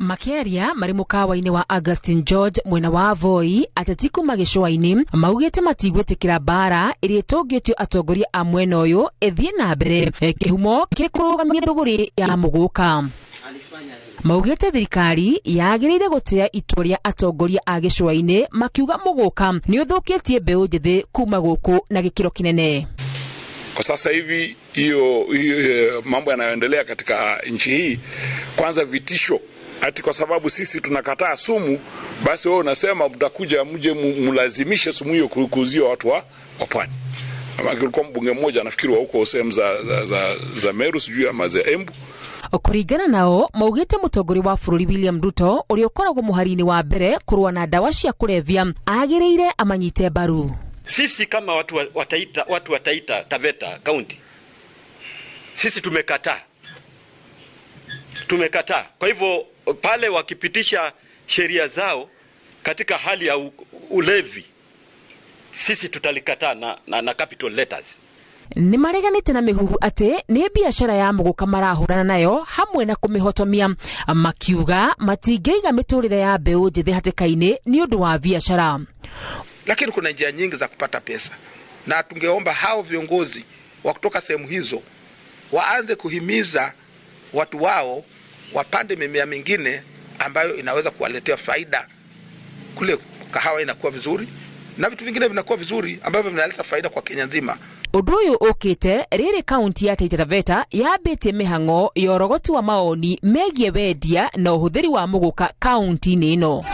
Makiaria mari mukawa-ini wa Augustine George mwena wa Voi atetiku magicwa-ini maugite matigwitikira bara iri tongitio atongoria a mwena uyu ethie na mbere kihumo kiri kurugamia thuguri ya muguka. Maugite thirikari yagiriire gutia itua ria atongoria a gicwa-ini makiuga muguka ni uthukitie mbeu njithi kuma guku na gikiro kinene. Kwa sasa hivi hiyo mambo yanayoendelea katika nchi hii, kwanza vitisho ati kwa sababu sisi tunakataa sumu, basi wewe unasema mtakuja mje mlazimishe sumu hiyo kuuzia watu wa pwani. Kulikuwa mbunge mmoja nafikiri wa huko sehemu za Meru sijui ama za Embu. Kuringana nao maugite mutongoria wa bururi William Ruto uri ukoragwo muharini wa mbere kurua na dawa cia kulevya agiriire amanyite baru. Sisi kama watu wa Taita Taveta County, sisi tumekataa. Kwa hivyo pale wakipitisha sheria zao katika hali ya ulevi, sisi tutalikataa na capital letters. Ni mareganite na mihuhu ate ni biashara ya muguka marahurana nayo hamwe na kumihotomia, makiuga matingeiga miturire ya mbeu njithi hatikaini ni undu wa biashara. Lakini kuna njia nyingi za kupata pesa, na tungeomba hao viongozi wa kutoka sehemu hizo waanze kuhimiza watu wao wapande mimea mingine ambayo inaweza kuwaletea faida. Kule kahawa inakuwa vizuri na vitu vingine vinakuwa vizuri ambavyo vinaleta faida kwa Kenya nzima. Undu uyu ukite riri kaunti ya Taita Taveta yabitie mihango yorogoti wa maoni megie wendia na uhuthiri wa muguka kaunti-ini ino.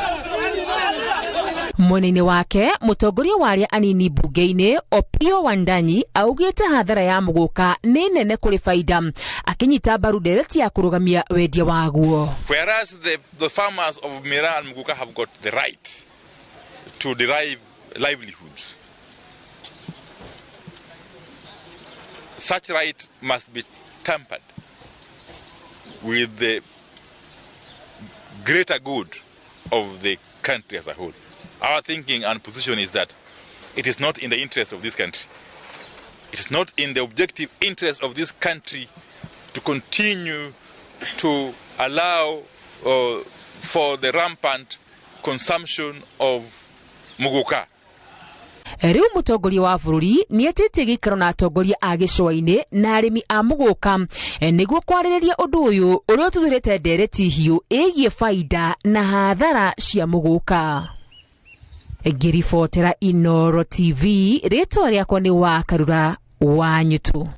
Mwena-ini wake mutongoria wa aria anini bunge-ini Opiyo Wandanyi augite hathara ya muguka ni nene kuri faida, akinyita mbaru ndereti ya kurugamia wendia waguo. Whereas the farmers of Miraa and Muguka have got the right to derive livelihoods, such right must be tempered with the greater good of the country as a whole. Our thinking and position is that it is not in the interest of this country. It is not in the objective interest of this country to continue to allow for the rampant consumption of muguka. Riu mutongoria wa bururi ni etitie gikaro na atongoria a gicwa-ini na arimi a muguka niguo kwaririria undu uyu uria ututhirite ndereti hiu igie faida na hathara cia muguka. Ngiribotera Inooro TV, ritwa riakwa ni Wakarura Wanyutu.